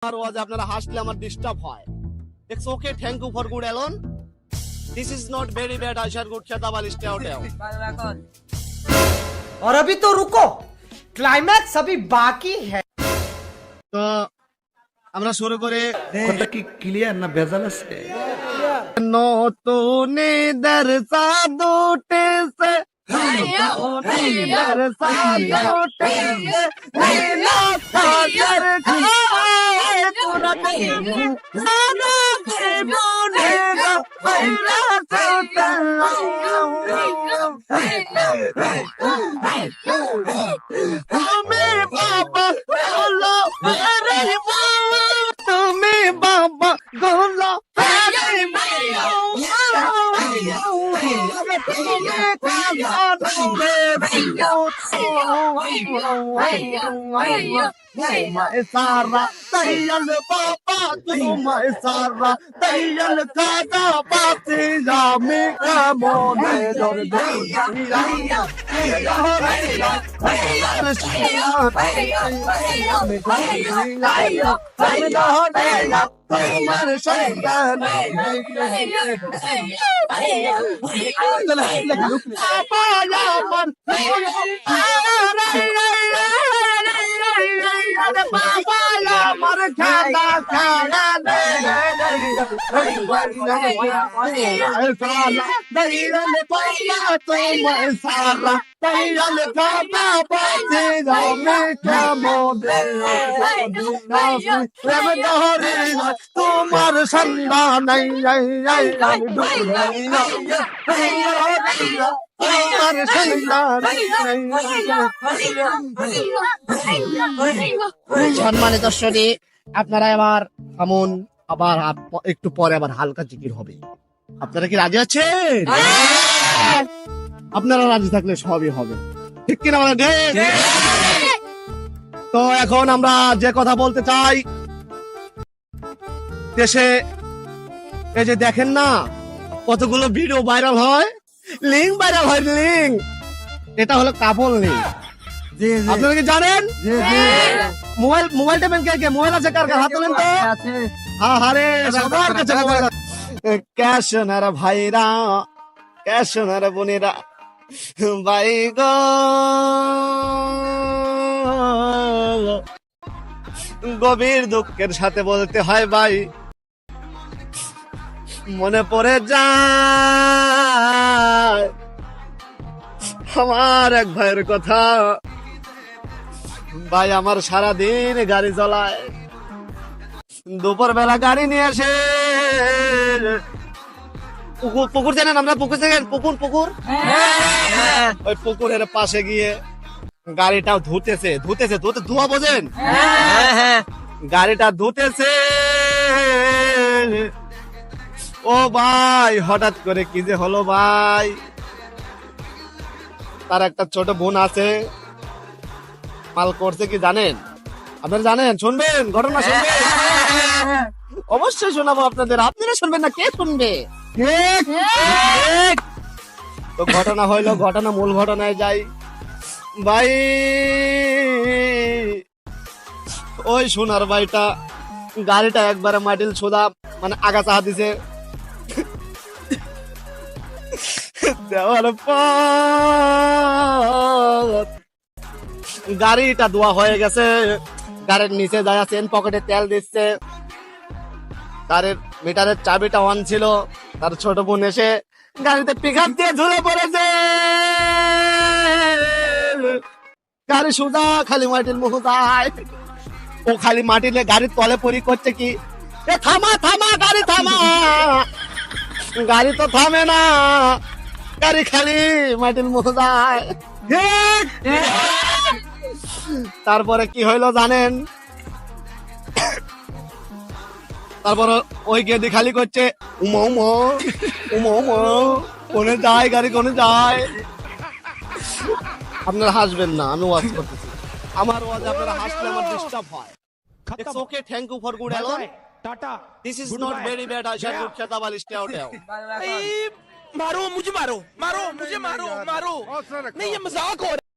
আমার ওয়াজ আপনারা হাসলে আমার ডিস্টার্ব হয়। It's okay, thank you for good alone. This is not very bad. I shall good shut up. I'll stay out here. और अभी तो रुको, क्लाइमैक्स अभी बाकी है। তো আমরা শুরু করে কথা কি ক্লিয়ার না ভেজাল আছে? নতুন দরজা দুটেছে দরজা দুটেছে নীলা সাগর খায় পুরাতে সারা জীবনেরা বাইরা তুমি বাবা হলো আরে বাবা তুমি বাবা গলা Sarah, Tayal Papa, my Sarah, Tayal Kada Pati, Yami, come on, তোমার সন্ধ্যা নাই সম্মানিত দর্শক, আপনারা এবার থামুন, আবার একটু পরে আবার হালকা জিকির হবে। আপনারা কি রাজি আছেন? আপনারা রাজি থাকলে সবই হবে, ঠিক কিনা বলেন? তো এখন আমরা যে কথা বলতে চাই, দেশে এই যে দেখেন না কতগুলো ভিডিও ভাইরাল হয়, লিঙ্ক ভাইরাল হয়, লিঙ্ক, এটা হলো কাপল লিঙ্ক। আপনারা কি জানেন? মোবাইল টেপেন কে কে? মোবাইল আছে কার কার? হাত তোলেন তো। আরে সবার কাছে মোবাইল আছে। ক্যাশনার ভাইরা, ক্যাশনার বোনেরা, ভাই গো গভীর দুঃখের সাথে বলতে হয় ভাই, মনে পড়ে যায় আমার এক ভাইয়ের কথা। ভাই আমার সারাদিন গাড়ি চালায়, দুপুর বেলা গাড়ি নিয়ে আসে। পুকুর জানেন? আমরা পুকুর জানেন? পুকুর ওই পুকুরের পাশে গিয়ে গাড়িটা ধুতেছে, ধোয়া বোঝেন? গাড়িটা ধুতেছে। ও ভাই হঠাৎ করে কি যে হলো ভাই, তার একটা ছোট বোন আছে, মাল করছে কি জানেন? আপনারা জানেন? শুনবেন ঘটনা? শুনবেন? অবশ্যই শোনাবো আপনাদের। আপনারা শুনবেন না, কে শুনবে? তো ঘটনা হইলো, মূল ঘটনায় যাই ভাই। ওই সোনার ভাইটা গাড়িটা একবারে মাটিল সোদা, মানে আগা চাহা দিছে। দেওয়ার পর গাড়িটা ধোয়া হয়ে গেছে, গাড়ির নিচে যায় চেন পকেটে তেল দিচ্ছে, গাড়ির মিটারের চাবিটা অন ছিল। তার ছোট বোন এসে গাড়িতে পিকআপ দিয়ে ঝুলে পড়েছে। গাড়ি সোজা খালি মাটির মুখ যায়, ও খালি মাটিলে গাড়ির তলে পরি করছে কি, এ থামা থামা, গাড়ি থামা। গাড়ি তো থামে না, গাড়ি খালি মাটির মুখ যায়। তারপরে কি হইলো জানেন? তারপর ওই গেদি খালি করছে উমা উমা উমা উমা, কোনে যায় গাড়ি, কোনে যায়। আপনারা হাসবেন না, আমি ওয়াজ করতেছি। আমার ওয়াজ আপনারা হাসলে আমার ডিস্টার্ব হয়। It's okay, thank you for good alone. Tata. This is not very bad. I shall good shut up. I'll stay out here. मारो मुझे, मारो मुझे, मारो नहीं, ये मजाक हो रहा है।